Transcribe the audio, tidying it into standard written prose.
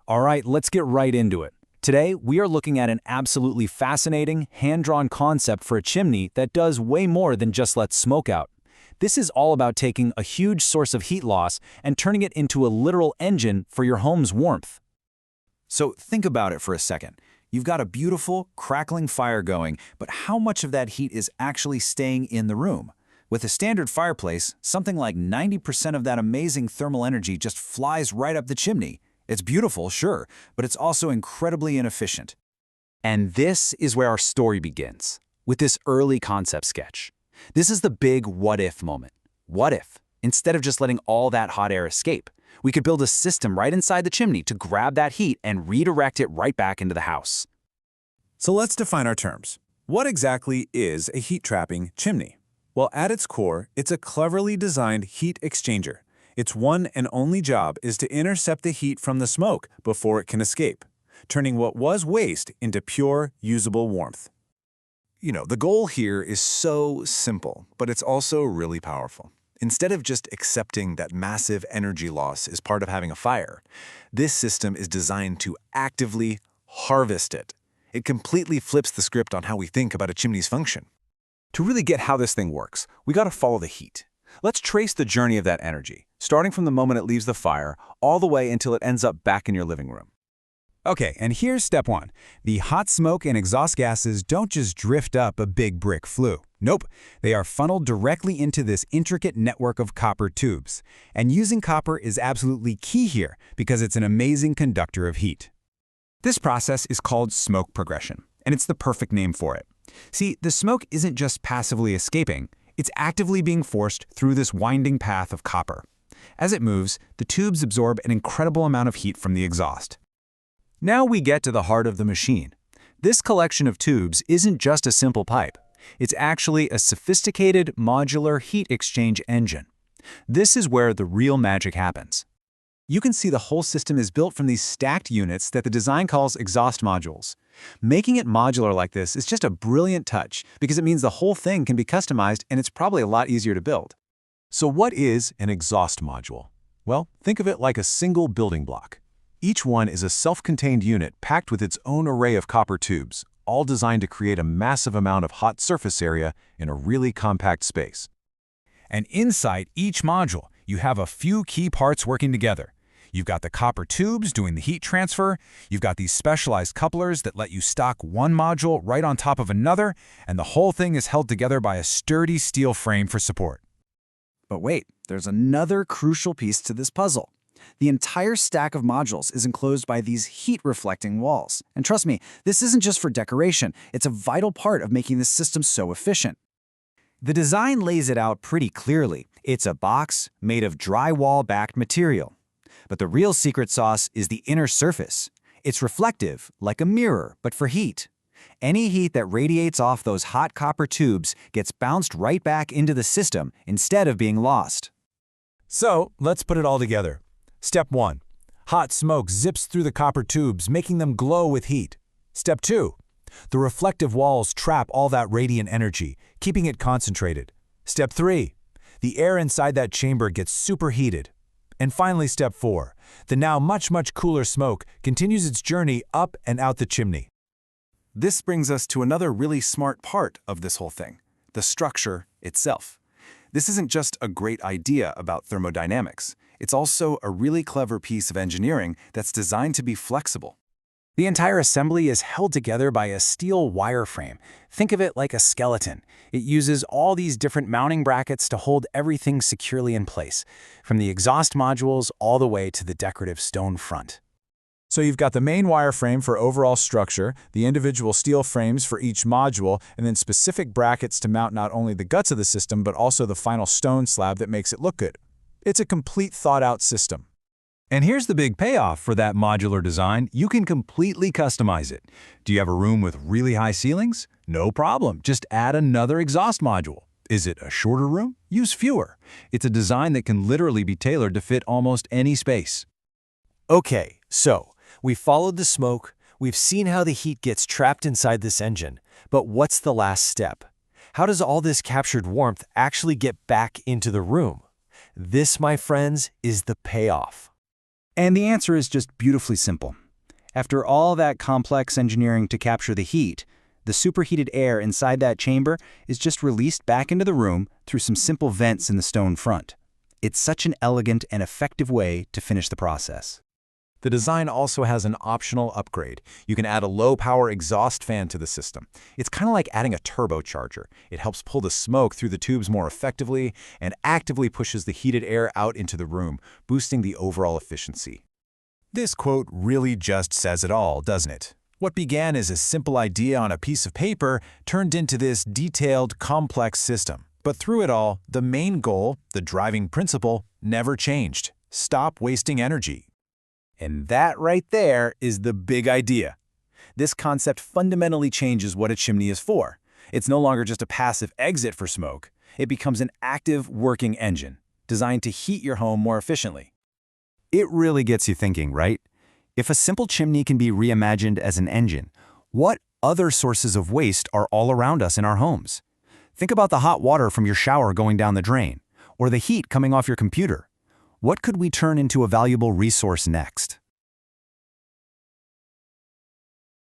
All right, let's get right into it. Today, we are looking at an absolutely fascinating, hand-drawn concept for a chimney that does way more than just let smoke out. This is all about taking a huge source of heat loss and turning it into a literal engine for your home's warmth. So think about it for a second. You've got a beautiful, crackling fire going, but how much of that heat is actually staying in the room? With a standard fireplace, something like 90% of that amazing thermal energy just flies right up the chimney. It's beautiful, sure, but it's also incredibly inefficient. And this is where our story begins, with this early concept sketch. This is the big what-if moment. What if, instead of just letting all that hot air escape, we could build a system right inside the chimney to grab that heat and redirect it right back into the house? So let's define our terms. What exactly is a heat-trapping chimney? Well, at its core, it's a cleverly designed heat exchanger. Its one and only job is to intercept the heat from the smoke before it can escape, turning what was waste into pure, usable warmth. The goal here is so simple, but it's also really powerful. Instead of just accepting that massive energy loss is part of having a fire, this system is designed to actively harvest it. It completely flips the script on how we think about a chimney's function. To really get how this thing works, we got to follow the heat. Let's trace the journey of that energy, starting from the moment it leaves the fire, all the way until it ends up back in your living room. Okay, and here's step one. The hot smoke and exhaust gases don't just drift up a big brick flue. Nope, they are funneled directly into this intricate network of copper tubes. And using copper is absolutely key here because it's an amazing conductor of heat. This process is called smoke progression, and it's the perfect name for it. See, the smoke isn't just passively escaping, it's actively being forced through this winding path of copper. As it moves, the tubes absorb an incredible amount of heat from the exhaust. Now we get to the heart of the machine. This collection of tubes isn't just a simple pipe. It's actually a sophisticated modular heat exchange engine. This is where the real magic happens. You can see the whole system is built from these stacked units that the design calls exhaust modules. Making it modular like this is just a brilliant touch because it means the whole thing can be customized and it's probably a lot easier to build. So what is an exhaust module? Well, think of it like a single building block. Each one is a self-contained unit packed with its own array of copper tubes, all designed to create a massive amount of hot surface area in a really compact space. And inside each module, you have a few key parts working together. You've got the copper tubes doing the heat transfer, you've got these specialized couplers that let you stock one module right on top of another, and the whole thing is held together by a sturdy steel frame for support. But wait, there's another crucial piece to this puzzle. The entire stack of modules is enclosed by these heat-reflecting walls. And trust me, this isn't just for decoration, it's a vital part of making this system so efficient. The design lays it out pretty clearly. It's a box made of drywall-backed material. But the real secret sauce is the inner surface. It's reflective, like a mirror, but for heat. Any heat that radiates off those hot copper tubes gets bounced right back into the system instead of being lost. So, let's put it all together. Step 1. Hot smoke zips through the copper tubes, making them glow with heat. Step 2. The reflective walls trap all that radiant energy, keeping it concentrated. Step 3. The air inside that chamber gets superheated. And finally, step 4. The now much cooler smoke continues its journey up and out the chimney. This brings us to another really smart part of this whole thing, the structure itself. This isn't just a great idea about thermodynamics. It's also a really clever piece of engineering that's designed to be flexible. The entire assembly is held together by a steel wire frame. Think of it like a skeleton. It uses all these different mounting brackets to hold everything securely in place, from the exhaust modules all the way to the decorative stone front. So you've got the main wire frame for overall structure, the individual steel frames for each module, and then specific brackets to mount not only the guts of the system, but also the final stone slab that makes it look good. It's a complete thought-out system. And here's the big payoff for that modular design. You can completely customize it. Do you have a room with really high ceilings? No problem. Just add another exhaust module. Is it a shorter room? Use fewer. It's a design that can literally be tailored to fit almost any space. Okay, so we followed the smoke, we've seen how the heat gets trapped inside this engine, but what's the last step? How does all this captured warmth actually get back into the room? This, my friends, is the payoff. And the answer is just beautifully simple. After all that complex engineering to capture the heat, the superheated air inside that chamber is just released back into the room through some simple vents in the stone front. It's such an elegant and effective way to finish the process. The design also has an optional upgrade. You can add a low-power exhaust fan to the system. It's kind of like adding a turbocharger. It helps pull the smoke through the tubes more effectively and actively pushes the heated air out into the room, boosting the overall efficiency. This quote really just says it all, doesn't it? What began as a simple idea on a piece of paper turned into this detailed, complex system. But through it all, the main goal, the driving principle, never changed. Stop wasting energy. And that right there is the big idea. This concept fundamentally changes what a chimney is for. It's no longer just a passive exit for smoke. It becomes an active, working engine, designed to heat your home more efficiently. It really gets you thinking, right? If a simple chimney can be reimagined as an engine, what other sources of waste are all around us in our homes? Think about the hot water from your shower going down the drain, or the heat coming off your computer. What could we turn into a valuable resource next?